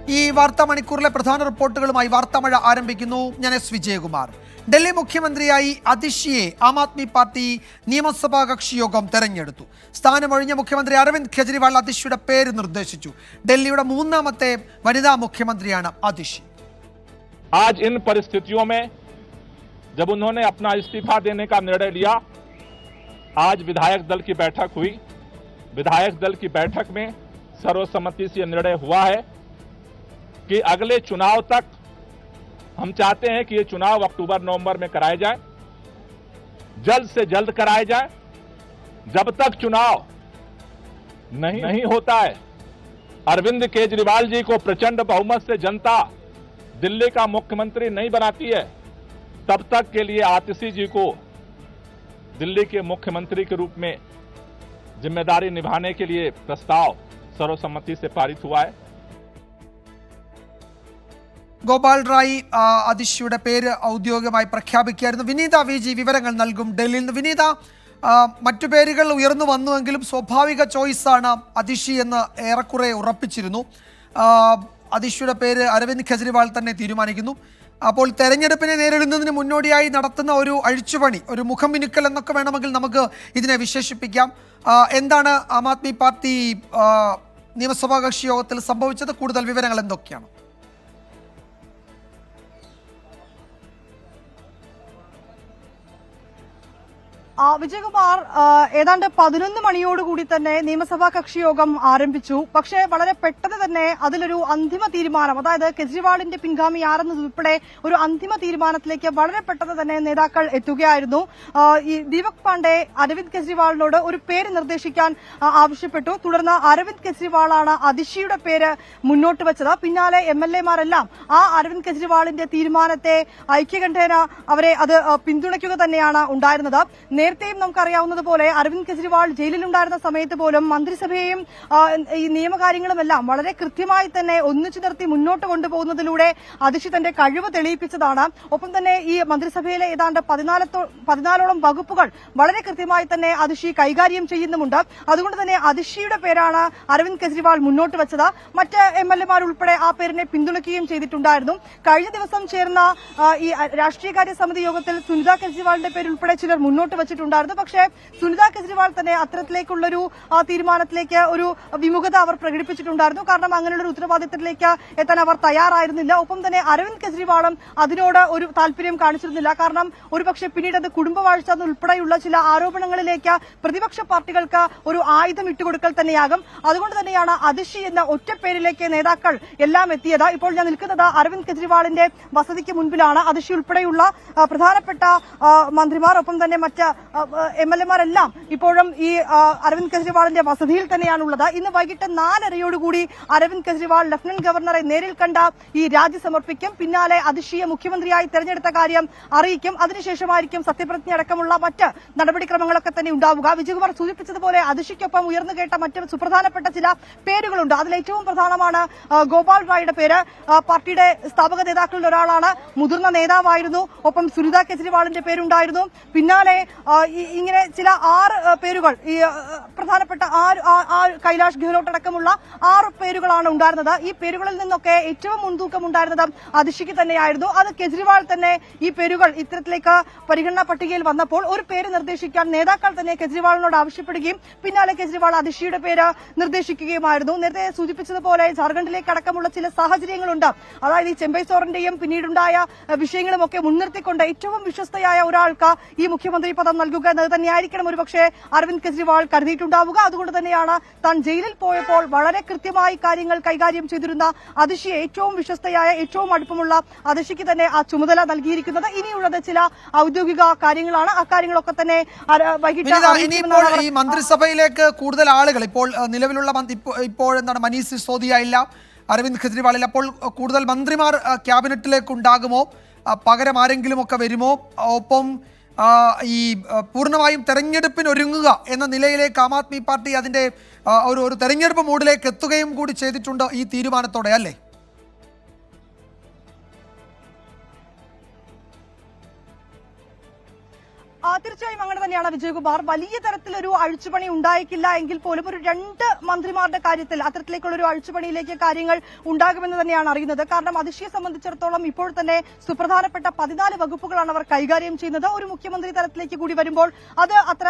ഈ വാർത്താ മണിക്കൂറിലെ പ്രധാന റിപ്പോർട്ടുകളുമായി വാർത്താമഴ ആരംഭിക്കുന്നു. ഞാൻ എസ് വിജയകുമാർ. ഡൽഹി മുഖ്യമന്ത്രിയായി അതിഷിയെ ആം ആദ്മി പാർട്ടി നിയമസഭാ കക്ഷി യോഗം തെരഞ്ഞെടുത്തു. സ്ഥാനമൊഴിഞ്ഞ മുഖ്യമന്ത്രി അരവിന്ദ് കെജ്രിവാൾ അതിഷിയുടെ പേര് നിർദ്ദേശിച്ചു. ഡൽഹിയുടെ മൂന്നാമത്തെ വനിതാ മുഖ്യമന്ത്രിയാണ് അതിഷി. आज इन परिस्थितियों में जब उन्होंने अपना इस्तीफा देने का निर्णय लिया, आज विधायक दल की बैठक हुई। विधायक दल की बैठक में सर्वसम्मति से निर्णय हुआ है कि अगले चुनाव तक हम चाहते हैं कि ये चुनाव अक्टूबर-नवंबर में कराए जाए, जल्द से जल्द कराए जाए। जब तक चुनाव नहीं होता है, अरविंद केजरीवाल जी को प्रचंड बहुमत से जनता दिल्ली का मुख्यमंत्री नहीं बनाती है, तब तक के लिए आतिशी जी को दिल्ली के मुख्यमंत्री के रूप में जिम्मेदारी निभाने के लिए प्रस्ताव सर्वसम्मति से पारित हुआ है। ഗോപാൽ റായ് അതിഷിയുടെ പേര് ഔദ്യോഗികമായി പ്രഖ്യാപിക്കുകയായിരുന്നു. വിനീത വി ജി വിവരങ്ങൾ നൽകും ഡൽഹിയിൽ നിന്ന്. വിനീത, മറ്റു പേരുകൾ ഉയർന്നു വന്നുവെങ്കിലും സ്വാഭാവിക ചോയ്സാണ് അതിഷി എന്ന് ഏറെക്കുറെ ഉറപ്പിച്ചിരുന്നു. അതിഷിയുടെ പേര് അരവിന്ദ് കെജ്രിവാൾ തന്നെ തീരുമാനിക്കുന്നു. അപ്പോൾ തെരഞ്ഞെടുപ്പിനെ നേരിടുന്നതിന് മുന്നോടിയായി നടത്തുന്ന ഒരു അഴിച്ചുപണി, ഒരു മുഖം മിനുക്കൽ എന്നൊക്കെ വേണമെങ്കിൽ നമുക്ക് ഇതിനെ വിശേഷിപ്പിക്കാം. എന്താണ് ആം ആദ്മി പാർട്ടി നിയമസഭാ കക്ഷി യോഗത്തിൽ സംഭവിച്ചത്? കൂടുതൽ വിവരങ്ങൾ എന്തൊക്കെയാണ്? വിജയകുമാർ, ഏതാണ്ട് 11 മണിയോടുകൂടി തന്നെ നിയമസഭാ കക്ഷി യോഗം ആരംഭിച്ചു. പക്ഷേ വളരെ പെട്ടെന്ന് തന്നെ അതിലൊരു അന്തിമ തീരുമാനം, അതായത് കെജ്രിവാളിന്റെ പിൻഗാമി ആരെന്നതുൾപ്പെടെ ഒരു അന്തിമ തീരുമാനത്തിലേക്ക് വളരെ പെട്ടെന്ന് തന്നെ നേതാക്കൾ എത്തുകയായിരുന്നു. ഈ ദീപക് പാണ്ഡെ അരവിന്ദ് കെജ്രിവാളിനോട് ഒരു പേര് നിർദ്ദേശിക്കാൻ ആവശ്യപ്പെട്ടു. തുടർന്ന് അരവിന്ദ് കെജ്രിവാളാണ് അതിഷിയുടെ പേര് മുന്നോട്ട് വെച്ചത്. പിന്നാലെ MLA-മാരെല്ലാം ആ അരവിന്ദ് കെജ്രിവാളിന്റെ തീരുമാനത്തെ ഐക്യകണ്ഠേന അവരെ അത് പിന്തുണയ്ക്കുക തന്നെയാണ് ഉണ്ടായിരുന്നത്. നേരത്തെയും നമുക്കറിയാവുന്നതുപോലെ അരവിന്ദ് കെജ്രിവാൾ ജയിലിലുണ്ടായിരുന്ന സമയത്ത് പോലും മന്ത്രിസഭയെയും ഈ നിയമകാര്യങ്ങളുമെല്ലാം വളരെ കൃത്യമായി തന്നെ ഒന്നിച്ചു നിർത്തി മുന്നോട്ട് കൊണ്ടുപോകുന്നതിലൂടെ അതിഷി തന്റെ കഴിവ് തെളിയിപ്പിച്ചതാണ്. ഒപ്പം തന്നെ ഈ മന്ത്രിസഭയിലെ ഏതാണ്ട് 14ഓളം വകുപ്പുകൾ വളരെ കൃത്യമായി തന്നെ അതിഷി കൈകാര്യം ചെയ്യുന്നുമുണ്ട്. അതുകൊണ്ട് തന്നെ അതിഷിയുടെ പേരാണ് അരവിന്ദ് കെജ്രിവാൾ മുന്നോട്ട് വെച്ചത്. മറ്റ് MLA-മാർ ഉൾപ്പെടെ ആ പേരിനെ പിന്തുണയ്ക്കുകയും ചെയ്തിട്ടുണ്ടായിരുന്നു. കഴിഞ്ഞ ദിവസം ചേർന്ന ഈ രാഷ്ട്രീയകാര്യ സമിതി യോഗത്തിൽ സുനിത കെജ്രിവാളിന്റെ പേര് ഉൾപ്പെടെ ചിലർ മുന്നോട്ട് വെച്ചിട്ടുണ്ടായിരുന്നു. പക്ഷേ സുനിത കെജ്രിവാൾ തന്നെ അത്തരത്തിലേക്കുള്ളൊരു തീരുമാനത്തിലേക്ക് ഒരു വിമുഖത അവർ പ്രകടിപ്പിച്ചിട്ടുണ്ടായിരുന്നു. കാരണം അങ്ങനെയുള്ള ഉത്തരവാദിത്തത്തിലേക്ക് എത്താൻ അവർ തയ്യാറായിരുന്നില്ല. ഒപ്പം തന്നെ അരവിന്ദ് കെജ്രിവാളും അതിനോട് ഒരു താല്പര്യം കാണിച്ചിരുന്നില്ല. കാരണം ഒരുപക്ഷെ പിന്നീട് അത് കുടുംബവാഴ്ച ഉൾപ്പെടെയുള്ള ചില ആരോപണങ്ങളിലേക്ക് പ്രതിപക്ഷ പാർട്ടികൾക്ക് ഒരു ആയുധം ഇട്ടുകൊടുക്കൽ തന്നെയാകും. അതുകൊണ്ട് തന്നെയാണ് അതിഷി എന്ന ഒറ്റപ്പേരിലേക്ക് നേതാക്കൾ എല്ലാം എത്തിയത്. ഇപ്പോൾ ഞാൻ നിൽക്കുന്നത് അരവിന്ദ് കെജ്രിവാളിന്റെ വസതിക്ക് മുൻപിലാണ്. അതിഷി ഉൾപ്പെടെയുള്ള പ്രധാനപ്പെട്ട മന്ത്രിമാർ, ഒപ്പം തന്നെ മറ്റ് MLA-മാരെല്ലാം ഇപ്പോഴും ഈ അരവിന്ദ് കെജ്രിവാളിന്റെ വസതിയിൽ തന്നെയാണുള്ളത്. ഇന്ന് വൈകിട്ട് 4:30 അരവിന്ദ് കെജ്രിവാൾ ലഫ്റ്റനന്റ് ഗവർണറെ നേരിൽ കണ്ട ഈ രാജി സമർപ്പിക്കും. പിന്നാലെ അതിഷിയെ മുഖ്യമന്ത്രിയായി തെരഞ്ഞെടുത്ത കാര്യം അറിയിക്കും. അതിനുശേഷമായിരിക്കും സത്യപ്രതിജ്ഞ അടക്കമുള്ള മറ്റ് നടപടിക്രമങ്ങളൊക്കെ തന്നെ ഉണ്ടാവുക. വിജയകുമാർ സൂചിപ്പിച്ചതുപോലെ അതിഷിക്കൊപ്പം ഉയർന്നു കേട്ട മറ്റ് സുപ്രധാനപ്പെട്ട ചില പേരുകളുണ്ട്. അതിലേറ്റവും പ്രധാനമാണ് ഗോപാൽ റായിയുടെ പേര്. പാർട്ടിയുടെ സ്ഥാപക നേതാക്കളിൽ ഒരാളാണ്, മുതിർന്ന നേതാവായിരുന്നു. ഒപ്പം സുനിത കെജ്രിവാളിന്റെ പേരുണ്ടായിരുന്നു. പിന്നാലെ ഇങ്ങനെ ചില 6 പേരുകൾ, ഈ പ്രധാനപ്പെട്ട കൈലാഷ് ഗെഹ്ലോട്ട് അടക്കമുള്ള 6 പേരുകളാണ് ഉണ്ടായിരുന്നത്. ഈ പേരുകളിൽ നിന്നൊക്കെ ഏറ്റവും മുൻതൂക്കം ഉണ്ടായിരുന്നത് അതിഷിക്ക് തന്നെയായിരുന്നു. അത് കെജ്രിവാൾ തന്നെ ഈ പേരുകൾ ഇത്തരത്തിലേക്ക് പരിഗണനാ പട്ടികയിൽ വന്നപ്പോൾ ഒരു പേര് നിർദ്ദേശിക്കാൻ നേതാക്കൾ തന്നെ കെജ്രിവാളിനോട് ആവശ്യപ്പെടുകയും പിന്നാലെ കെജ്രിവാൾ അതിഷിയുടെ പേര് നിർദ്ദേശിക്കുകയുമായിരുന്നു. നേരത്തെ സൂചിപ്പിച്ചതുപോലെ ജാർഖണ്ഡിലേക്ക് അടക്കമുള്ള ചില സാഹചര്യങ്ങളുണ്ട്. അതായത് ഈ ചെമ്പൈ സോറന്റെയും പിന്നീടുണ്ടായ വിഷയങ്ങളുമൊക്കെ മുൻനിർത്തിക്കൊണ്ട് ഏറ്റവും വിശ്വസ്തയായ ഒരാൾക്ക് ഈ മുഖ്യമന്ത്രി പദം നൽകുക എന്നത് തന്നെയായിരിക്കണം ഒരുപക്ഷെ അരവിന്ദ് കെജ്രിവാൾ കരുതിയിട്ടുണ്ടാവുക. അതുകൊണ്ട് തന്നെയാണ് താൻ ജയിലിൽ പോയപ്പോൾ വളരെ കൃത്യമായി കാര്യങ്ങൾ കൈകാര്യം ചെയ്തിരുന്ന അതിഷിയെ, ഏറ്റവും വിശ്വസ്തയായ ഏറ്റവും അടുപ്പമുള്ള അതിഷിക്ക് തന്നെ ആ ചുമതല നൽകിയിരിക്കുന്നത്. ഇനിയുള്ളത് ചില ഔദ്യോഗിക കാര്യങ്ങളാണ്. അക്കാര്യങ്ങളൊക്കെ തന്നെ വൈകിട്ട് ഈ മന്ത്രിസഭയിലേക്ക് കൂടുതൽ ആളുകൾ ഇപ്പോൾ നിലവിലുള്ള ഇപ്പോൾ എന്താണ് മനീഷ് സിസോദിയ ഇല്ല, അരവിന്ദ് കെജ്രിവാളിൽ. അപ്പോൾ കൂടുതൽ മന്ത്രിമാർ ക്യാബിനറ്റിലേക്ക് ഉണ്ടാകുമോ? പകരം ആരെങ്കിലും ഒക്കെ വരുമോ? ഒപ്പം ഈ പൂർണ്ണമായും തെരഞ്ഞെടുപ്പിന് ഒരുങ്ങുക എന്ന നിലയിലേക്ക് ആം ആദ്മി പാർട്ടി അതിൻ്റെ ഒരു തെരഞ്ഞെടുപ്പ് മൂഡിലേക്ക് എത്തുകയും കൂടി ചെയ്തിട്ടുണ്ട് ഈ തീരുമാനത്തോടെ, അല്ലേ? തീർച്ചയായും അങ്ങനെ തന്നെയാണ് വിജയകുമാർ. വലിയ തരത്തിലൊരു അഴിച്ചുപണി ഉണ്ടായിക്കില്ല എങ്കിൽ പോലും ഒരു 2 മന്ത്രിമാരുടെ കാര്യത്തിൽ അത്തരത്തിലേക്കുള്ള ഒരു അഴിച്ചുപണിയിലേക്ക് കാര്യങ്ങൾ ഉണ്ടാകുമെന്ന് തന്നെയാണ് അറിയുന്നത്. കാരണം അതിഷിയെ സംബന്ധിച്ചിടത്തോളം ഇപ്പോൾ തന്നെ സുപ്രധാനപ്പെട്ട 14 വകുപ്പുകളാണ് അവർ കൈകാര്യം ചെയ്യുന്നത്. ഒരു മുഖ്യമന്ത്രി തലത്തിലേക്ക് കൂടി വരുമ്പോൾ അത് അത്ര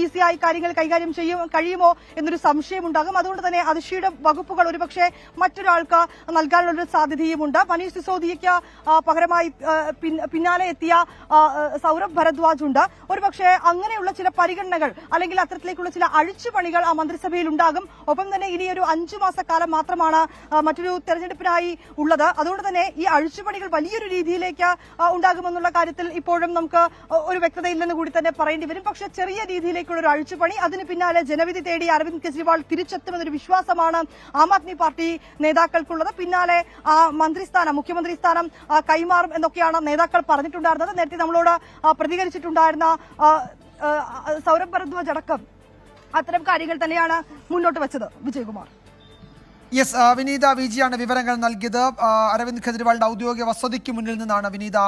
ഈസിയായി കാര്യങ്ങൾ കൈകാര്യം കഴിയുമോ എന്നൊരു സംശയമുണ്ടാകും. അതുകൊണ്ട് തന്നെ അതിഷിയുടെ വകുപ്പുകൾ ഒരുപക്ഷെ മറ്റൊരാൾക്ക് നൽകാനുള്ള സാധ്യതയുമുണ്ട്. മനീഷ് സിസോദിയയ്ക്ക് പകരമായി പിന്നാലെ എത്തിയ സൗരഭ് ഭരദ്വാജ് ഉണ്ട്. ഒരുപക്ഷെ അങ്ങനെയുള്ള ചില പരിഗണനകൾ അല്ലെങ്കിൽ അത്തരത്തിലേക്കുള്ള ചില അഴിച്ചുപണികൾ ആ മന്ത്രിസഭയിൽ ഉണ്ടാകും. ഒപ്പം തന്നെ ഇനിയൊരു 5 മാസക്കാലം മാത്രമാണ് മറ്റൊരു തെരഞ്ഞെടുപ്പിനായി ഉള്ളത്. അതുകൊണ്ട് തന്നെ ഈ അഴിച്ചുപണികൾ വലിയൊരു രീതിയിലേക്ക് ഉണ്ടാകുമെന്നുള്ള കാര്യത്തിൽ ഇപ്പോഴും നമുക്ക് ഒരു വ്യക്തതയില്ലെന്ന് കൂടി തന്നെ പറയേണ്ടി വരും. പക്ഷേ ചെറിയ രീതിയിലേക്കുള്ള ഒരു അഴിച്ചുപണി, അതിന് പിന്നാലെ ജനവിധി തേടി അരവിന്ദ് കെജ്രിവാൾ തിരിച്ചെത്തുമെന്നൊരു വിശ്വാസമാണ് ആം ആദ്മി പാർട്ടി നേതാക്കൾക്കുള്ളത്. പിന്നാലെ മന്ത്രിസ്ഥാനം, മുഖ്യമന്ത്രി സ്ഥാനം കൈമാറും എന്നൊക്കെയാണ് നേതാക്കൾ പറഞ്ഞിട്ടുണ്ടായിരുന്നത്. നേരത്തെ നമ്മളോട് പ്രതികരിച്ചിട്ടുണ്ടായിരുന്ന സൗരഭ് ഭരദ്വാജ് അടക്കം അത്തരം കാര്യങ്ങൾ തന്നെയാണ് മുന്നോട്ട് വെച്ചത്. വിജയകുമാർ. യെസ്, വിനീത വിജിയാണ് വിവരങ്ങൾ നൽകിയത്. അരവിന്ദ് കെജ്രിവാളിന്റെ ഔദ്യോഗിക വസതിക്ക് മുന്നിൽ നിന്നാണ് വിനീത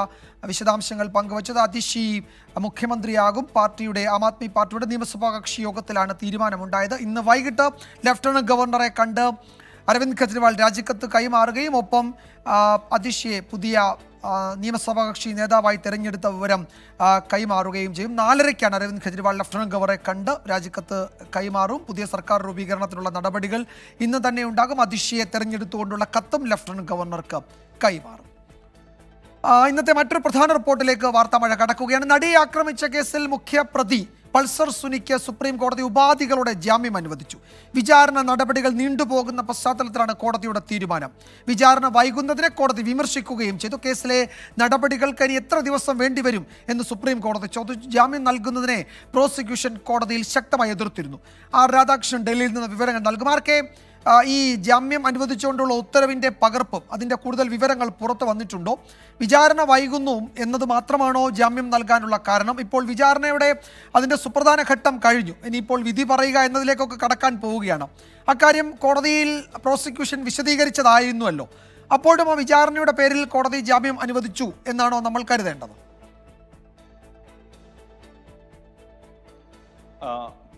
വിശദാംശങ്ങൾ പങ്കുവച്ചത്. അതിഷി മുഖ്യമന്ത്രിയാകും. ആം ആദ്മി പാർട്ടിയുടെ നിയമസഭാ കക്ഷി യോഗത്തിലാണ് തീരുമാനമുണ്ടായത്. ഇന്ന് വൈകിട്ട് ലഫ്റ്റനന്റ് ഗവർണറെ കണ്ട് അരവിന്ദ് കെജ്രിവാൾ രാജിക്കത്ത് കൈമാറുകയും ഒപ്പം അതിഷിയെ പുതിയ നിയമസഭാ കക്ഷി നേതാവായി തെരഞ്ഞെടുത്ത വിവരം കൈമാറുകയും ചെയ്യും. 4:30-ക്കാണ് അരവിന്ദ് കെജ്രിവാൾ ലഫ്റ്റനന്റ് ഗവർണറെ കണ്ട് രാജിക്കത്ത് കൈമാറും. പുതിയ സർക്കാർ രൂപീകരണത്തിനുള്ള നടപടികൾ ഇന്ന് തന്നെ ഉണ്ടാകും. അതിഷിയെ തെരഞ്ഞെടുത്തുകൊണ്ടുള്ള കത്തും ലഫ്റ്റനന്റ് ഗവർണർക്ക് കൈമാറും. ഇന്നത്തെ മറ്റൊരു പ്രധാന റിപ്പോർട്ടിലേക്ക് വാർത്താമഴ കടക്കുകയാണ്. നടിയെ ആക്രമിച്ച കേസിൽ മുഖ്യപ്രതി പൾസർ സുനിക്ക് സുപ്രീം കോടതി ഉപാധികളുടെ ജാമ്യം അനുവദിച്ചു. വിചാരണ നടപടികൾ നീണ്ടുപോകുന്ന പശ്ചാത്തലത്തിലാണ് കോടതിയുടെ തീരുമാനം. വിചാരണ വൈകുന്നതിനെ കോടതി വിമർശിക്കുകയും ചെയ്തു. കേസിലെ നടപടികൾക്ക് ഇനി എത്ര ദിവസം വേണ്ടിവരും എന്ന് സുപ്രീം കോടതി ചോദിച്ചു. ജാമ്യം നൽകുന്നതിനെ പ്രോസിക്യൂഷൻ കോടതിയിൽ ശക്തമായി എതിർത്തിരുന്നു. ആർ രാധാകൃഷ്ണൻ ഡൽഹിയിൽ നിന്ന് വിവരങ്ങൾ നൽകും. ആർക്കെ, ഈ ജാമ്യം അനുവദിച്ചുകൊണ്ടുള്ള ഉത്തരവിൻ്റെ പകർപ്പും അതിൻ്റെ കൂടുതൽ വിവരങ്ങൾ പുറത്തു വന്നിട്ടുണ്ടോ? വിചാരണ വൈകുന്നു എന്നത് മാത്രമാണോ ജാമ്യം നൽകാനുള്ള കാരണം? ഇപ്പോൾ വിചാരണയുടെ അതിൻ്റെ സുപ്രധാന ഘട്ടം കഴിഞ്ഞു, ഇനിയിപ്പോൾ വിധി പറയുക എന്നതിലേക്കൊക്കെ കടക്കാൻ പോവുകയാണ്. അക്കാര്യം കോടതിയിൽ പ്രോസിക്യൂഷൻ വിശദീകരിച്ചതായിരുന്നുവല്ലോ. അപ്പോഴും ആ വിചാരണയുടെ പേരിൽ കോടതി ജാമ്യം അനുവദിച്ചു എന്നാണോ നമ്മൾ കരുതേണ്ടത്?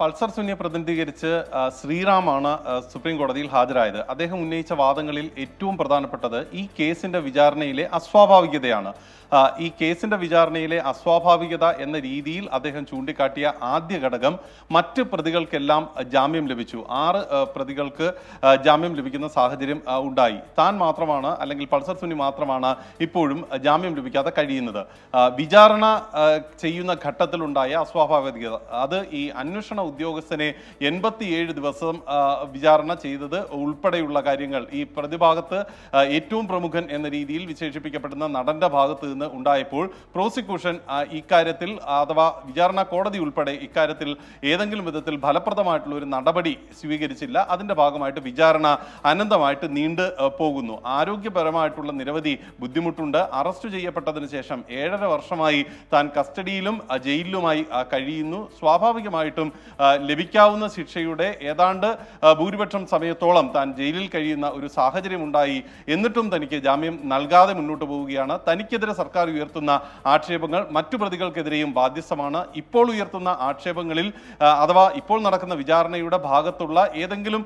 പൾസർ സുനിയെ പ്രതിനിധീകരിച്ച് ശ്രീറാമാണ് സുപ്രീം കോടതിയിൽ ഹാജരായത്. അദ്ദേഹം ഉന്നയിച്ച വാദങ്ങളിൽ ഏറ്റവും പ്രധാനപ്പെട്ടത് ഈ കേസിന്റെ വിചാരണയിലെ അസ്വാഭാവികതയാണ്. ഈ കേസിന്റെ വിചാരണയിലെ അസ്വാഭാവികത എന്ന രീതിയിൽ അദ്ദേഹം ചൂണ്ടിക്കാട്ടിയ ആദ്യ ഘടകം മറ്റ് പ്രതികൾക്കെല്ലാം ജാമ്യം ലഭിച്ചു. 6 പ്രതികൾക്ക് ജാമ്യം ലഭിക്കുന്ന സാഹചര്യം ഉണ്ടായി. താൻ മാത്രമാണ്, അല്ലെങ്കിൽ പൾസർ സുനി മാത്രമാണ് ഇപ്പോഴും ജാമ്യം ലഭിക്കാതെ കഴിയുന്നത്. വിചാരണ ചെയ്യുന്ന ഘട്ടത്തിലുണ്ടായ അസ്വാഭാവികത അത് ഈ അന്വേഷണ ഉദ്യോഗസ്ഥനെ 87 ദിവസം വിചാരണ ചെയ്തത് ഉൾപ്പെടെയുള്ള കാര്യങ്ങൾ ഈ പ്രതിഭാഗത്ത് ഏറ്റവും പ്രമുഖൻ എന്ന രീതിയിൽ വിശേഷിപ്പിക്കപ്പെടുന്ന നടന്റെ ഭാഗത്ത് ഉണ്ടായപ്പോൾ പ്രോസിക്യൂഷൻ ഇക്കാര്യത്തിൽ അഥവാ വിചാരണ കോടതി ഉൾപ്പെടെ ഇക്കാര്യത്തിൽ ഏതെങ്കിലും വിധത്തിൽ ഫലപ്രദമായിട്ടുള്ള ഒരു നടപടി സ്വീകരിച്ചില്ല. അതിന്റെ ഭാഗമായിട്ട് വിചാരണ അനന്തമായിട്ട് നീണ്ടു പോകുന്നു. ആരോഗ്യപരമായിട്ടുള്ള നിരവധി ബുദ്ധിമുട്ടുണ്ട്. അറസ്റ്റ് ചെയ്യപ്പെട്ടതിന് ശേഷം 7.5 വർഷമായി താൻ കസ്റ്റഡിയിലും ജയിലിലുമായി കഴിയുന്നു. സ്വാഭാവികമായിട്ടും ലഭിക്കാവുന്ന ശിക്ഷയുടെ ഏതാണ്ട് ഭൂരിപക്ഷം സമയത്തോളം താൻ ജയിലിൽ കഴിയുന്ന ഒരു സാഹചര്യം ഉണ്ടായി. എന്നിട്ടും തനിക്ക് ജാമ്യം നൽകാതെ മുന്നോട്ട് പോവുകയാണ്. തനിക്കെതിരെ സർക്കാർ ഉയർത്തുന്ന ആക്ഷേപങ്ങൾ മറ്റു പ്രതികൾക്കെതിരെയും ബാധ്യസ്ഥമാണ്. ഇപ്പോൾ ഉയർത്തുന്ന ആക്ഷേപങ്ങളിൽ അഥവാ ഇപ്പോൾ നടക്കുന്ന വിചാരണയുടെ ഭാഗത്തുള്ള ഏതെങ്കിലും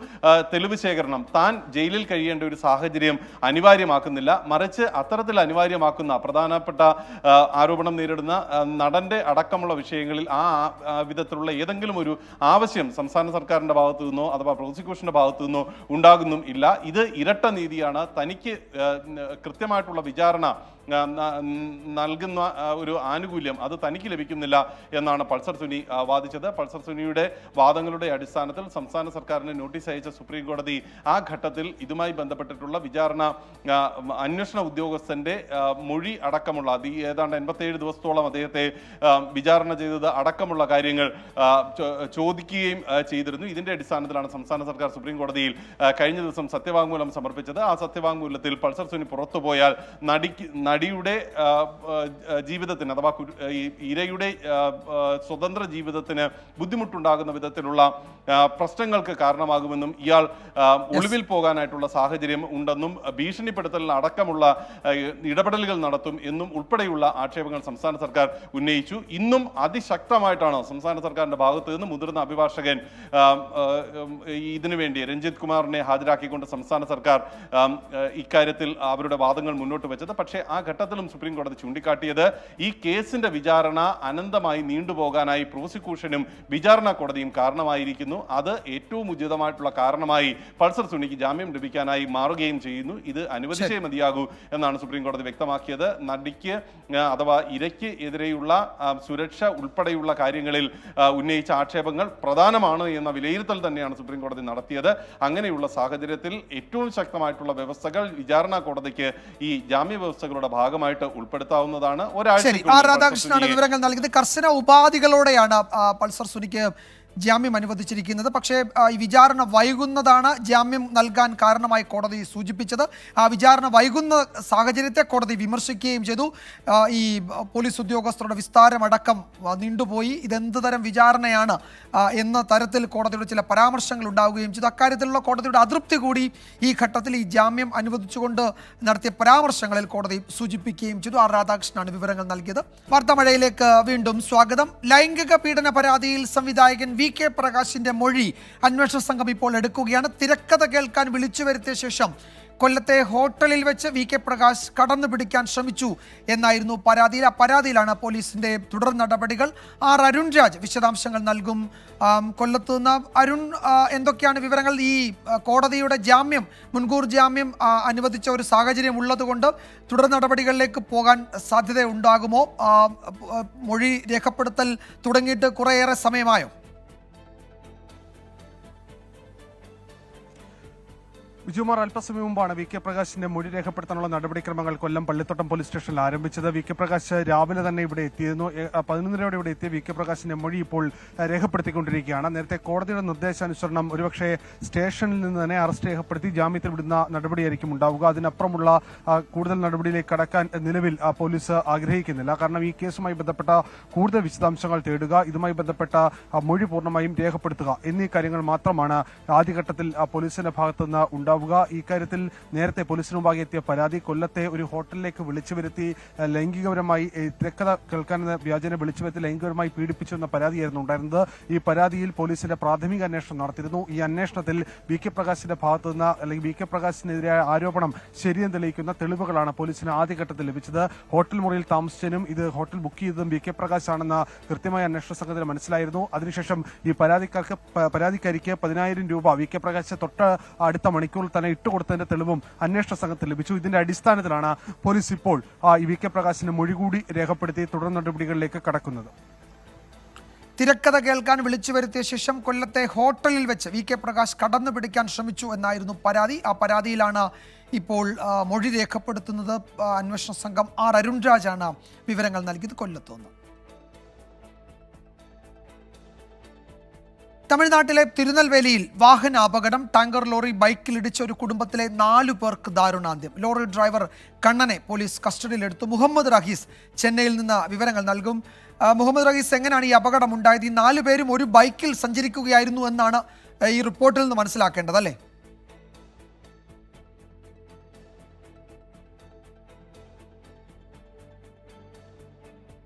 തെളിവ് ശേഖരണം താൻ ജയിലിൽ കഴിയേണ്ട ഒരു സാഹചര്യം അനിവാര്യമാക്കുന്നില്ല. മറിച്ച് അത്തരത്തിൽ അനിവാര്യമാക്കുന്ന പ്രധാനപ്പെട്ട ആരോപണം നേരിടുന്ന നടന്റെ അടക്കമുള്ള വിഷയങ്ങളിൽ ആ വിധത്തിലുള്ള ഏതെങ്കിലും ഒരു ആവശ്യം സംസ്ഥാന സർക്കാരിന്റെ ഭാഗത്തു നിന്നോ അഥവാ പ്രോസിക്യൂഷന്റെ ഭാഗത്തു നിന്നോ ഉണ്ടാകുന്നും ഇല്ല. ഇത് ഇരട്ട നീതിയാണ്. തനിക്ക് കൃത്യമായിട്ടുള്ള വിചാരണ നൽകുന്ന ഒരു ആനുകൂല്യം അത് തനിക്ക് ലഭിക്കുന്നില്ല എന്നാണ് പൾസർ സുനി വാദിച്ചത്. പൾസർ സുനിയുടെ വാദങ്ങളുടെ അടിസ്ഥാനത്തിൽ സംസ്ഥാന സർക്കാരിന് നോട്ടീസ് അയച്ച സുപ്രീം കോടതി ആ ഘട്ടത്തിൽ ഇതുമായി ബന്ധപ്പെട്ടിട്ടുള്ള വിചാരണ അന്വേഷണ ഉദ്യോഗസ്ഥന്റെ മൊഴി അടക്കമുള്ള ഏതാണ്ട് 87 ദിവസത്തോളം അദ്ദേഹത്തെ വിചാരണ ചെയ്തത് അടക്കമുള്ള കാര്യങ്ങൾ ചോദിക്കുകയും ചെയ്തിരുന്നു. ഇതിന്റെ അടിസ്ഥാനത്തിലാണ് സംസ്ഥാന സർക്കാർ സുപ്രീം കോടതിയിൽ കഴിഞ്ഞ ദിവസം സത്യവാങ്മൂലം സമർപ്പിച്ചത്. ആ സത്യവാങ്മൂലത്തിൽ പൾസർ സുനി പുറത്തുപോയാൽ നടിയുടെ ജീവിതത്തിന് അഥവാ ഈ ഇരയുടെ സ്വതന്ത്ര ജീവിതത്തിന് ബുദ്ധിമുട്ടുണ്ടാകുന്ന വിധത്തിലുള്ള പ്രശ്നങ്ങൾക്ക് കാരണമാകുമെന്നും ഇയാൾ ഒളിവിൽ പോകാനായിട്ടുള്ള സാഹചര്യം ഉണ്ടെന്നും ഭീഷണിപ്പെടുത്തലിന് അടക്കമുള്ള ഇടപെടലുകൾ നടത്തും എന്നും ഉൾപ്പെടെയുള്ള ആക്ഷേപങ്ങൾ സംസ്ഥാന സർക്കാർ ഉന്നയിച്ചു. ഇന്നും അതിശക്തമായിട്ടാണ് സംസ്ഥാന സർക്കാരിന്റെ ഭാഗത്ത് നിന്ന് മുതിർന്ന അഭിഭാഷകൻ ഇതിനു വേണ്ടി രഞ്ജിത് കുമാറിനെ ഹാജരാക്കിക്കൊണ്ട് സംസ്ഥാന സർക്കാർ ഇക്കാര്യത്തിൽ അവരുടെ വാദങ്ങൾ മുന്നോട്ട് വെച്ചത്. പക്ഷേ ആ ഘട്ടത്തിലും സുപ്രീം കോടതി ചൂണ്ടിക്കാട്ടിയത് ഈ കേസിന്റെ വിചാരണ അനന്തമായി നീണ്ടുപോകാനായി പ്രോസിക്യൂഷനും വിചാരണ കോടതിയും കാരണമായിരിക്കുന്നു. അത് ഏറ്റവും ഉചിതമായിട്ടുള്ള കാരണമായി പൾസർ സുനിക്ക് ജാമ്യം ലഭിക്കാനായി മാറുകയും ചെയ്യുന്നു. ഇത് അനുവദിച്ചേ മതിയാകൂ എന്നാണ് സുപ്രീം കോടതി വ്യക്തമാക്കിയത്. നടിക്ക് അഥവാ ഇരയ്ക്ക് എതിരെയുള്ള സുരക്ഷ ഉൾപ്പെടെയുള്ള കാര്യങ്ങളിൽ ഉന്നയിച്ച ആക്ഷേപങ്ങൾ പ്രധാനമാണ് എന്ന വിലയിരുത്തൽ തന്നെയാണ് സുപ്രീം കോടതി നടത്തിയത്. അങ്ങനെയുള്ള സാഹചര്യത്തിൽ ഏറ്റവും ശക്തമായിട്ടുള്ള വ്യവസ്ഥകൾ വിചാരണ കോടതിക്ക് ഈ ജാമ്യ വ്യവസ്ഥകളുടെ ഭാഗമായിട്ട് ഉൾപ്പെടുത്താവുന്നതാണ്. രാധാകൃഷ്ണനാണ് വിവരങ്ങൾ നൽകിയത്. കർശന ഉപാധികളോടെയാണ് പൾസർ സുനിക്ക് ജാമ്യം അനുവദിച്ചിരിക്കുന്നത്. പക്ഷേ ഈ വിചാരണ വൈകുന്നതാണ് ജാമ്യം നൽകാൻ കാരണമായി കോടതി സൂചിപ്പിച്ചത്. ആ വിചാരണ വൈകുന്ന സാഹചര്യത്തെ കോടതി വിമർശിക്കുകയും ചെയ്തു. ഈ പോലീസ് ഉദ്യോഗസ്ഥരുടെ വിസ്താരമടക്കം നീണ്ടുപോയി, ഇതെന്ത് തരം വിചാരണയാണ് എന്ന തരത്തിൽ കോടതിയുടെ ചില പരാമർശങ്ങൾ ഉണ്ടാവുകയും ചെയ്തു. അക്കാര്യത്തിലുള്ള കോടതിയുടെ അതൃപ്തി കൂടി ഈ ഘട്ടത്തിൽ ഈ ജാമ്യം അനുവദിച്ചുകൊണ്ട് നടത്തിയ പരാമർശങ്ങളിൽ കോടതി സൂചിപ്പിക്കുകയും ചെയ്തു. ആർ രാധാകൃഷ്ണനാണ് വിവരങ്ങൾ നൽകിയത്. വാർത്താമഴയിലേക്ക് വീണ്ടും സ്വാഗതം. ലൈംഗിക പീഡന പരാതിയിൽ സംവിധായകൻ VK പ്രകാശിന്റെ മൊഴി അന്വേഷണ സംഘം ഇപ്പോൾ എടുക്കുകയാണ്. തിരക്കഥ കേൾക്കാൻ വിളിച്ചു വരുത്തിയ ശേഷം കൊല്ലത്തെ ഹോട്ടലിൽ വെച്ച് VK പ്രകാശ് കടന്നു പിടിക്കാൻ ശ്രമിച്ചു എന്നായിരുന്നു പരാതിയിൽ. ആ പരാതിയിലാണ് പോലീസിന്റെ തുടർ നടപടികൾ. അരുൺ രാജ് വിശദാംശങ്ങൾ നൽകും. കൊല്ലത്ത് നിന്ന് അരുൺ, എന്തൊക്കെയാണ് വിവരങ്ങൾ? ഈ കോടതിയുടെ ജാമ്യം, മുൻകൂർ ജാമ്യം അനുവദിച്ച ഒരു സാഹചര്യം ഉള്ളതുകൊണ്ട് തുടർ നടപടികളിലേക്ക് പോകാൻ സാധ്യതയുണ്ടാകുമോ? മൊഴി രേഖപ്പെടുത്തൽ തുടങ്ങിയിട്ട് കുറേയേറെ സമയമായോ? വിജയകുമാർ, അല്പസമയം മുമ്പാണ് VK പ്രകാശിന്റെ മൊഴി രേഖപ്പെടുത്താനുള്ള നടപടിക്രമങ്ങൾ കൊല്ലം പള്ളിത്തോട്ടം പോലീസ് സ്റ്റേഷനിൽ ആരംഭിച്ചത്. VK പ്രകാശ് രാവിലെ തന്നെ ഇവിടെ എത്തിയിരുന്നു. 11:30 ഇവിടെ എത്തിയ VK പ്രകാശിന്റെ മൊഴി ഇപ്പോൾ രേഖപ്പെടുത്തിക്കൊണ്ടിരിക്കുകയാണ്. നേരത്തെ കോടതിയുടെ നിർദ്ദേശാനുസരണം ഒരുപക്ഷെ സ്റ്റേഷനിൽ നിന്ന് തന്നെ അറസ്റ്റ് രേഖപ്പെടുത്തി ജാമ്യത്തിൽ വിടുന്ന നടപടിയായിരിക്കും ഉണ്ടാവുക. അതിനപ്പുറമുള്ള കൂടുതൽ നടപടിയിലേക്ക് കടക്കാൻ നിലവിൽ പോലീസ് ആഗ്രഹിക്കുന്നില്ല. കാരണം ഈ കേസുമായി ബന്ധപ്പെട്ട കൂടുതൽ വിശദാംശങ്ങൾ തേടുക, ഇതുമായി ബന്ധപ്പെട്ട മൊഴി പൂർണ്ണമായും രേഖപ്പെടുത്തുക എന്നീ കാര്യങ്ങൾ മാത്രമാണ് ആദ്യഘട്ടത്തിൽ പോലീസിന്റെ ഭാഗത്തുനിന്ന് ഉണ്ടാവുക. ഈ കാര്യത്തിൽ നേരത്തെ പോലീസിന് മുമ്പാകെ എത്തിയ പരാതി കൊല്ലത്തെ ഒരു ഹോട്ടലിലേക്ക് വിളിച്ചു വരുത്തി ലൈംഗികപരമായി തിരക്കഥ കേൾക്കാനെന്ന വ്യാജനെ വിളിച്ചു വരുത്തി ലൈംഗികപരമായി പീഡിപ്പിച്ചു എന്ന പരാതിയായിരുന്നു ഉണ്ടായിരുന്നത്. ഈ പരാതിയിൽ പോലീസിന്റെ പ്രാഥമിക അന്വേഷണം നടത്തിയിരുന്നു. ഈ അന്വേഷണത്തിൽ VK പ്രകാശിന്റെ ഭാഗത്തുനിന്ന് അല്ലെങ്കിൽ VK പ്രകാശിനെതിരായ ആരോപണം ശരിയെന്ന് തെളിയിക്കുന്ന തെളിവുകളാണ് പോലീസിന് ആദ്യഘട്ടത്തിൽ ലഭിച്ചത്. ഹോട്ടൽ മുറിയിൽ താമസിച്ചതിനും ഇത് ഹോട്ടൽ ബുക്ക് ചെയ്തതും VK പ്രകാശ് ആണെന്ന് കൃത്യമായ അന്വേഷണ സംഘത്തിന് മനസ്സിലായിരുന്നു. അതിനുശേഷം ഈ പരാതിക്കാരിക്ക് 10,000 രൂപ VK പ്രകാശ് തൊട്ട് അടുത്ത മണിക്കൂർ തന്നെ ഇട്ടുകൊടുത്തതിന്റെ തെളിവും അന്വേഷണ സംഘത്തിൽ ലഭിച്ചു. ഇതിന്റെ അടിസ്ഥാനത്തിലാണ് പോലീസ് ഇപ്പോൾ ഈ VK പ്രകാശിന്റെ മൊഴി കൂടി രേഖപ്പെടുത്തി തുടർ നടപടികളിലേക്ക് കടക്കുന്നത്. തിരക്കഥ കേൾക്കാൻ വിളിച്ചു വരുത്തിയ ശേഷം കൊല്ലത്തെ ഹോട്ടലിൽ വെച്ച് VK പ്രകാശ് കടന്നു പിടിക്കാൻ ശ്രമിച്ചു എന്നായിരുന്നു പരാതി. ആ പരാതിയിലാണ് ഇപ്പോൾ മൊഴി രേഖപ്പെടുത്തുന്നത്. അന്വേഷണ സംഘം അരുൺ രാജാണ് വിവരങ്ങൾ നൽകിയത് കൊല്ലത്തുനിന്ന്. തമിഴ്നാട്ടിലെ തിരുനെൽവേലിയിൽ വാഹന അപകടം. ടാങ്കർ ലോറി ബൈക്കിലിടിച്ച ഒരു കുടുംബത്തിലെ 4 പേർക്ക് ദാരുണാന്ത്യം. ലോറി ഡ്രൈവർ കണ്ണനെ പോലീസ് കസ്റ്റഡിയിലെടുത്തു. മുഹമ്മദ് റഹീസ് ചെന്നൈയിൽ നിന്ന് വിവരങ്ങൾ നൽകും. മുഹമ്മദ് റഹീസ്, എങ്ങനെയാണ് ഈ അപകടം ഉണ്ടായത്? ഈ 4 പേരും ഒരു ബൈക്കിൽ സഞ്ചരിക്കുകയായിരുന്നു എന്നാണ് ഈ റിപ്പോർട്ടിൽ നിന്ന് മനസ്സിലാക്കേണ്ടത്, അല്ലേ?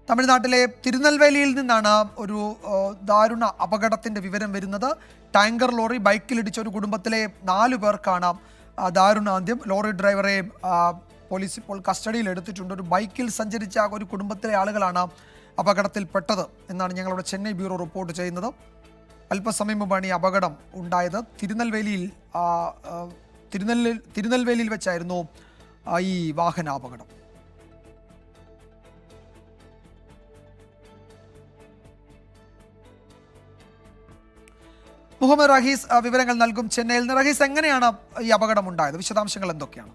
തമിഴ്നാട്ടിലെ തിരുനെൽവേലിയിൽ നിന്നാണ് ഒരു ദാരുണ അപകടത്തിൻ്റെ വിവരം വരുന്നത്. ടാങ്കർ ലോറി ബൈക്കിലിടിച്ച ഒരു കുടുംബത്തിലെ 4 പേർക്കാണ് ദാരുണാന്ത്യം. ലോറി ഡ്രൈവറെ പോലീസ് ഇപ്പോൾ കസ്റ്റഡിയിൽ എടുത്തിട്ടുണ്ട്. ഒരു ബൈക്കിൽ സഞ്ചരിച്ച ഒരു കുടുംബത്തിലെ ആളുകളാണ് അപകടത്തിൽപ്പെട്ടത് എന്നാണ് ഞങ്ങളുടെ ചെന്നൈ ബ്യൂറോ റിപ്പോർട്ട് ചെയ്യുന്നത്. അല്പസമയം മുമ്പാണ് ഈ അപകടം ഉണ്ടായത്. തിരുനെൽവേലിയിൽ വെച്ചായിരുന്നു ഈ വാഹനാപകടം. മുഹമ്മദ് റഹീസ് വിവരങ്ങൾ നൽകും ചെന്നൈയിൽ നിന്ന്. റഹീസ്, എങ്ങനെയാണ് ഈ അപകടം ഉണ്ടായത്? വിശദാംശങ്ങൾ എന്തൊക്കെയാണ്?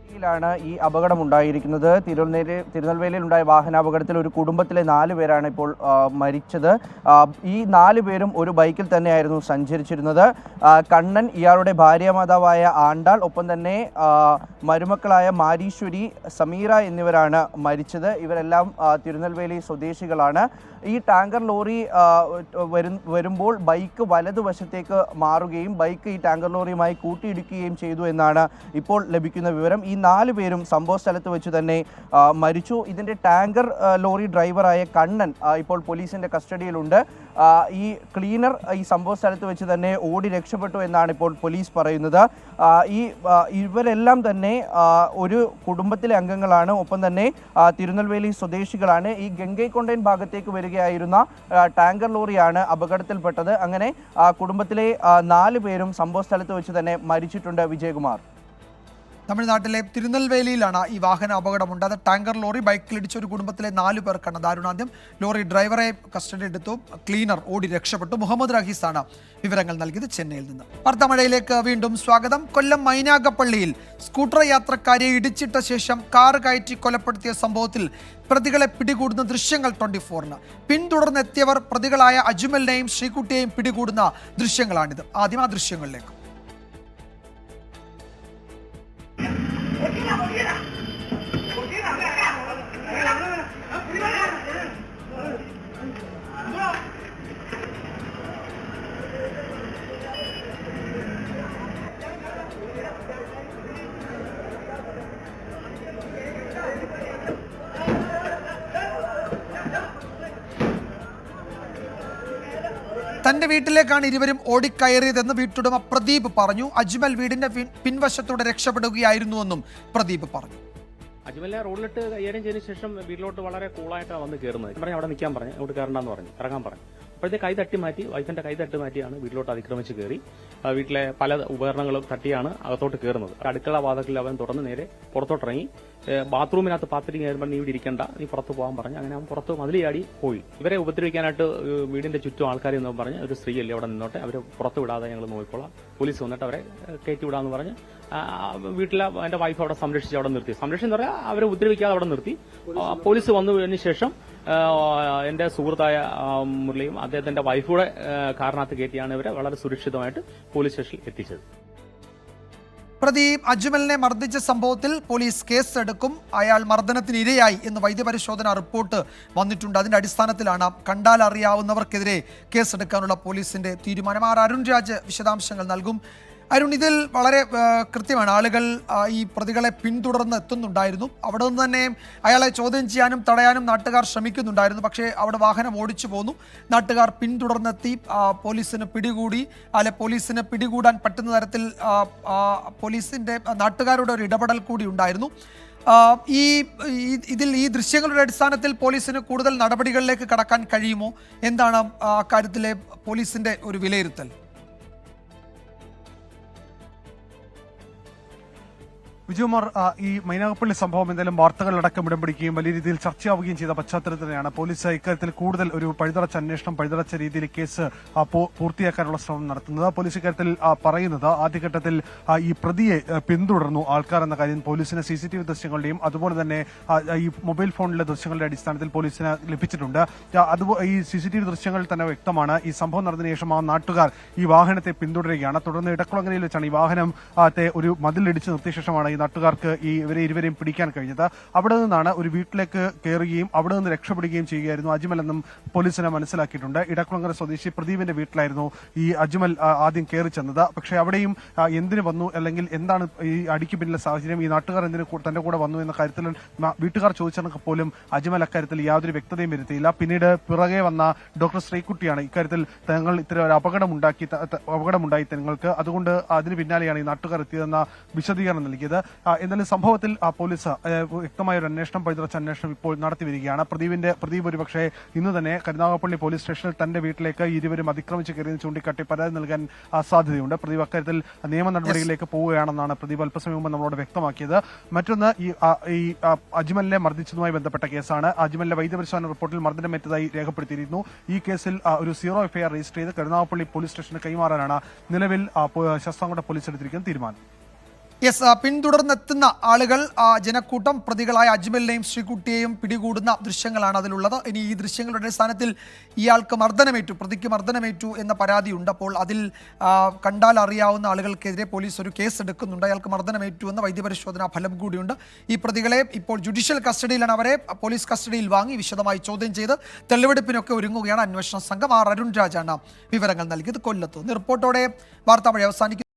ാണ് ഈ അപകടമുണ്ടായിരിക്കുന്നത്. തിരുനെൽവേലിയിൽ ഉണ്ടായ വാഹനാപകടത്തിൽ ഒരു കുടുംബത്തിലെ 4 പേരാണ് ഇപ്പോൾ മരിച്ചത്. ഈ 4 പേരും ഒരു ബൈക്കിൽ തന്നെയായിരുന്നു സഞ്ചരിച്ചിരുന്നത്. കണ്ണൻ, ഇയാളുടെ ഭാര്യാമാതാവായ ആണ്ടാൾ, ഒപ്പം തന്നെ മരുമക്കളായ മാരീശ്വരി, സമീറ എന്നിവരാണ് മരിച്ചത്. ഇവരെല്ലാം തിരുനെൽവേലി സ്വദേശികളാണ്. ഈ ടാങ്കർ ലോറി വരുമ്പോൾ ബൈക്ക് വലതുവശത്തേക്ക് മാറുകയും ബൈക്ക് ഈ ടാങ്കർ ലോറിയുമായി കൂട്ടിയിടിക്കുകയും ചെയ്തു എന്നാണ് ഇപ്പോൾ ലഭിക്കുന്ന വിവരം. ഈ 4 പേരും സംഭവ സ്ഥലത്ത് വെച്ച് തന്നെ മരിച്ചു. ഇതിൻ്റെ ടാങ്കർ ലോറി ഡ്രൈവറായ കണ്ണൻ ഇപ്പോൾ പോലീസിൻ്റെ കസ്റ്റഡിയിലുണ്ട്. ഈ ക്ലീനർ ഈ സംഭവ സ്ഥലത്ത് വെച്ച് തന്നെ ഓടി രക്ഷപ്പെട്ടു എന്നാണ് ഇപ്പോൾ പോലീസ് പറയുന്നത്. ഇവരെല്ലാം തന്നെ ഒരു കുടുംബത്തിലെ അംഗങ്ങളാണ്, ഒപ്പം തന്നെ തിരുനെൽവേലി സ്വദേശികളാണ്. ഈ ഗംഗൈക്കൊണ്ടൻ ഭാഗത്തേക്ക് വരികയായിരുന്ന ടാങ്കർ ലോറിയാണ് അപകടത്തിൽപ്പെട്ടത്. അങ്ങനെ കുടുംബത്തിലെ 4 പേരും സംഭവ സ്ഥലത്ത് വെച്ച് തന്നെ മരിച്ചിട്ടുണ്ട്. വിജയകുമാർ, തമിഴ്നാട്ടിലെ തിരുനെൽവേലിയിലാണ് ഈ വാഹന അപകടമുണ്ടായത്. ടാങ്കർ ലോറി ബൈക്കിലിടിച്ച ഒരു കുടുംബത്തിലെ 4 പേർക്കാണ് ദാരുണാന്ത്യം. ലോറി ഡ്രൈവറെ കസ്റ്റഡിയിലെടുത്തു, ക്ലീനർ ഓടി രക്ഷപ്പെട്ടു. മുഹമ്മദ് റഹീസാണ് വിവരങ്ങൾ നൽകിയത് ചെന്നൈയിൽ നിന്ന്. വാർത്താമഴയിലേക്ക് വീണ്ടും സ്വാഗതം. കൊല്ലം മൈനാഗപ്പള്ളിയിൽ സ്കൂട്ടർ യാത്രക്കാരെ ഇടിച്ചിട്ട ശേഷം കാർ കയറ്റി കൊലപ്പെടുത്തിയ സംഭവത്തിൽ പ്രതികളെ പിടികൂടുന്ന ദൃശ്യങ്ങൾ 24-ന്. പിന്തുടർന്നെത്തിയവർ പ്രതികളായ അജ്മലിനെയും ശ്രീകുട്ടിയെയും പിടികൂടുന്ന ദൃശ്യങ്ങളാണിത്. ആദ്യം ആ ദൃശ്യങ്ങളിലേക്ക്. തന്റെ വീട്ടിലേക്കാണ് ഇരുവരും ഓടിക്കയറിയതെന്ന് വീട്ടുടമ പ്രദീപ് പറഞ്ഞു. അജ്മൽ വീടിന്റെ പിൻവശത്തൂടെ രക്ഷപ്പെടുകയായിരുന്നുവെന്നും പ്രദീപ് പറഞ്ഞു. അജ്മലിനെ റോഡിലിട്ട് കൈകാര്യം ചെയ്തതിനു ശേഷം വീട്ടിലോട്ട് വളരെ കൂളായിട്ടാണ് വന്ന് കയറുന്നത്. പറഞ്ഞു അവിടെ നിൽക്കാൻ പറഞ്ഞു, അവിടെ കയറണ്ടെന്ന് പറഞ്ഞു, ഇറങ്ങാൻ പറഞ്ഞു. അപ്പോഴത്തെ കൈ തട്ടി മാറ്റി, വൈഫിന്റെ കൈ തട്ടി മാറ്റിയാണ് വീട്ടിലോട്ട് അതിക്രമിച്ച് കയറി. വീട്ടിലെ പല ഉപകരണങ്ങളും തട്ടിയാണ് അകത്തോട്ട് കയറുന്നത്. അടുക്കള വാതിൽക്കൽ അവൻ തുറന്ന് നേരെ പുറത്തോട്ടിറങ്ങി. ബാത്റൂമിനകത്ത് പാത്രം കയറുമ്പോൾ നീ ഇവിടെ ഇരിക്കണ്ട, നീ പുറത്ത് പോകാൻ പറഞ്ഞു. അങ്ങനെ അവൻ പുറത്ത് മതിലിയാടി പോയി. ഇവരെ ഉപദ്രവിക്കാനായിട്ട് വീടിന്റെ ചുറ്റും ആൾക്കാർ എന്ന് പറഞ്ഞ് ഒരു സ്ത്രീയല്ലേ അവിടെ നിന്നോട്ടെ, അവരെ പുറത്ത് വിടാതെ ഞങ്ങൾ നോക്കിക്കോളാം, പോലീസ് വന്നിട്ട് അവരെ കയറ്റി വിടാന്ന് പറഞ്ഞ് വീട്ടിലെ എന്റെ വൈഫ് അവിടെ സംരക്ഷിച്ച് അവിടെ നിർത്തി. സംരക്ഷിച്ച് പറയാൻ അവരെ ഉപദ്രവിക്കാതെ അവിടെ നിർത്തി. പോലീസ് വന്നതിന് ശേഷം എന്റെ സുഹൃത്തായ മുരളിയും അദ്ദേഹത്തിന്റെ വൈഫൂടെ കാറിനകത്ത് കയറ്റിയാണ് ഇവരെ വളരെ സുരക്ഷിതമായിട്ട് പോലീസ് സ്റ്റേഷനിൽ എത്തിച്ചത്. പ്രതി അജ്മലിനെ മർദ്ദിച്ച സംഭവത്തിൽ പോലീസ് കേസെടുക്കും. അയാൾ മർദ്ദനത്തിന് ഇരയായി എന്ന് വൈദ്യപരിശോധന റിപ്പോർട്ട് വന്നിട്ടുണ്ട്. അതിന്റെ അടിസ്ഥാനത്തിലാണ് കണ്ടാൽ അറിയാവുന്നവർക്കെതിരെ കേസെടുക്കാനുള്ള പോലീസിന്റെ തീരുമാനം. അരുൺ രാജ് വിശദാംശങ്ങൾ നൽകും. അരുൺ, ഇതിൽ വളരെ കൃത്യമാണ്. ആളുകൾ ഈ പ്രതികളെ പിന്തുടർന്ന് എത്തുന്നുണ്ടായിരുന്നു. അവിടെ നിന്ന് തന്നെ അയാളെ ചോദ്യം ചെയ്യാനും തടയാനും നാട്ടുകാർ ശ്രമിക്കുന്നുണ്ടായിരുന്നു. പക്ഷേ അവിടെ വാഹനം ഓടിച്ചു പോന്നു. നാട്ടുകാർ പിന്തുടർന്നെത്തി പോലീസിന് പിടികൂടി. പോലീസിന് പിടികൂടാൻ പറ്റുന്ന തരത്തിൽ പോലീസിന്റെ നാട്ടുകാരുടെ ഒരു ഇടപെടൽ കൂടി ഉണ്ടായിരുന്നു. ഈ ദൃശ്യങ്ങളുടെ അടിസ്ഥാനത്തിൽ പോലീസിന് കൂടുതൽ നടപടികളിലേക്ക് കടക്കാൻ കഴിയുമോ? എന്താണ് അക്കാര്യത്തിലെ പോലീസിന്റെ ഒരു വിലയിരുത്തൽ? വിജയകുമാർ, ഈ മൈനാഗപ്പള്ളി സംഭവം എന്തായാലും വാർത്തകളടക്കം ഇടം പിടിക്കുകയും വലിയ രീതിയിൽ ചർച്ചയാവുകയും ചെയ്ത പശ്ചാത്തലത്തിൽ തന്നെയാണ് പോലീസ് ഇക്കാര്യത്തിൽ കൂടുതൽ ഒരു പഴുതടച്ച അന്വേഷണം, പഴുതടച്ച രീതിയിൽ കേസ് പൂർത്തിയാക്കാനുള്ള ശ്രമം നടത്തുന്നത്. പോലീസ് ഇക്കാര്യത്തിൽ പറയുന്നത് ആദ്യഘട്ടത്തിൽ ഈ പ്രതിയെ പിന്തുടർന്നു ആൾക്കാർ എന്ന കാര്യം പോലീസിന് CCTV ദൃശ്യങ്ങളുടെയും അതുപോലെ തന്നെ ഈ മൊബൈൽ ഫോണിലെ ദൃശ്യങ്ങളുടെ അടിസ്ഥാനത്തിൽ പോലീസിന് ലഭിച്ചിട്ടുണ്ട്. ഈ CCTV ദൃശ്യങ്ങളിൽ തന്നെ വ്യക്തമാണ് ഈ സംഭവം നടന്നതിന് ശേഷം ആ നാട്ടുകാർ ഈ വാഹനത്തെ പിന്തുടരുകയാണ്. തുടർന്ന് ഇടക്കുളങ്ങരയിൽ വെച്ചാണ് ഈ വാഹനത്തെ ഒരു മതിലിടിച്ച് നിർത്തിയ ശേഷമാണ് നാട്ടുകാർക്ക് ഇരുവരെയും പിടിക്കാൻ കഴിഞ്ഞത്. അവിടെ നിന്നാണ് ഒരു വീട്ടിലേക്ക് കയറുകയും അവിടെ നിന്ന് രക്ഷപ്പെടുകയും ചെയ്യുകയായിരുന്നു അജ്മൽ എന്നും പോലീസിനെ മനസ്സിലാക്കിയിട്ടുണ്ട്. ഇടക്കുളങ്ങര സ്വദേശി പ്രദീപിന്റെ വീട്ടിലായിരുന്നു ഈ അജ്മൽ ആദ്യം കയറി ചെന്നത്. പക്ഷേ അവിടെയും എന്തിനു വന്നു, അല്ലെങ്കിൽ എന്താണ് ഈ അടിക്ക് പിന്നിലെ സാഹചര്യം, ഈ നാട്ടുകാർ എന്തിനു തന്റെ കൂടെ വന്നു എന്ന കാര്യത്തിൽ വീട്ടുകാർ ചോദിച്ചെങ്കിൽ പോലും അജ്മൽ അക്കാര്യത്തിൽ യാതൊരു വ്യക്തതയും വരുത്തിയില്ല. പിന്നീട് പിറകെ വന്ന ഡോക്ടർ ശ്രീകുട്ടിയാണ് ഇക്കാര്യത്തിൽ തങ്ങൾ ഇത്തരം ഒരു അപകടമുണ്ടായി തങ്ങൾക്ക്, അതുകൊണ്ട് അതിന് പിന്നാലെയാണ് ഈ നാട്ടുകാർ എത്തിയതെന്ന വിശദീകരണം നൽകിയത്. എന്നാലും സംഭവത്തിൽ പോലീസ് വ്യക്തമായ ഒരു അന്വേഷണം, പഴുതടച്ച അന്വേഷണം ഇപ്പോൾ നടത്തി വരികയാണ്. പ്രദീപ് ഒരുപക്ഷെ ഇന്ന് തന്നെ കരുനാഗപ്പള്ളി പോലീസ് സ്റ്റേഷനിൽ തന്റെ വീട്ടിലേക്ക് ഇരുവരും അതിക്രമിച്ച് കയറിയെന്ന് ചൂണ്ടിക്കാട്ടി പരാതി നൽകാൻ സാധ്യതയുണ്ട്. പ്രദീപ് അക്കാര്യത്തിൽ നിയമ നടപടികളിലേക്ക് പോവുകയാണെന്നാണ് പ്രദീപ് അല്പസമയം മുമ്പ് നമ്മളോട് വ്യക്തമാക്കിയത്. മറ്റൊന്ന്, ഈ അജ്മലിനെ മർദ്ദിച്ചതുമായി ബന്ധപ്പെട്ട കേസാണ്. അജ്മലിന്റെ വൈദ്യപരിശോധന റിപ്പോർട്ടിൽ മർദ്ദനമേറ്റതായി രേഖപ്പെടുത്തിയിരുന്നു. ഈ കേസിൽ ഒരു 0 FIR രജിസ്റ്റർ ചെയ്ത് കരുനാഗപ്പള്ളി പോലീസ് സ്റ്റേഷന് കൈമാറാനാണ് നിലവിൽ ശാസ്താംകോട്ട പോലീസ് എടുത്തിരിക്കുന്ന തീരുമാനം. യെസ്, പിന്തുടർന്നെത്തുന്ന ആളുകൾ ജനക്കൂട്ടം പ്രതികളായ അജ്മലിനെയും ശ്രീകുട്ടിയെയും പിടികൂടുന്ന ദൃശ്യങ്ങളാണ് അതിലുള്ളത്. ഇനി ഈ ദൃശ്യങ്ങളുടെ അടിസ്ഥാനത്തിൽ ഇയാൾക്ക് മർദ്ദനമേറ്റു, പ്രതിക്ക് മർദ്ദനമേറ്റു എന്ന പരാതിയുണ്ട്. അപ്പോൾ അതിൽ കണ്ടാൽ അറിയാവുന്ന ആളുകൾക്കെതിരെ പോലീസ് ഒരു കേസ് എടുക്കുന്നുണ്ട്. അയാൾക്ക് മർദ്ദനമേറ്റു എന്ന വൈദ്യപരിശോധനാ ഫലം കൂടിയുണ്ട്. ഈ പ്രതികളെ ഇപ്പോൾ ജുഡീഷ്യൽ കസ്റ്റഡിയിലാണ്. അവരെ പോലീസ് കസ്റ്റഡിയിൽ വാങ്ങി വിശദമായി ചോദ്യം ചെയ്ത് തെളിവെടുപ്പിനൊക്കെ ഒരുങ്ങുകയാണ് അന്വേഷണ സംഘം. അരുൺ രാജാണ് വിവരങ്ങൾ നൽകിയത് കൊല്ലത്ത്. റിപ്പോർട്ടോടെ വാർത്താ വഴി അവസാനിക്കുന്നു.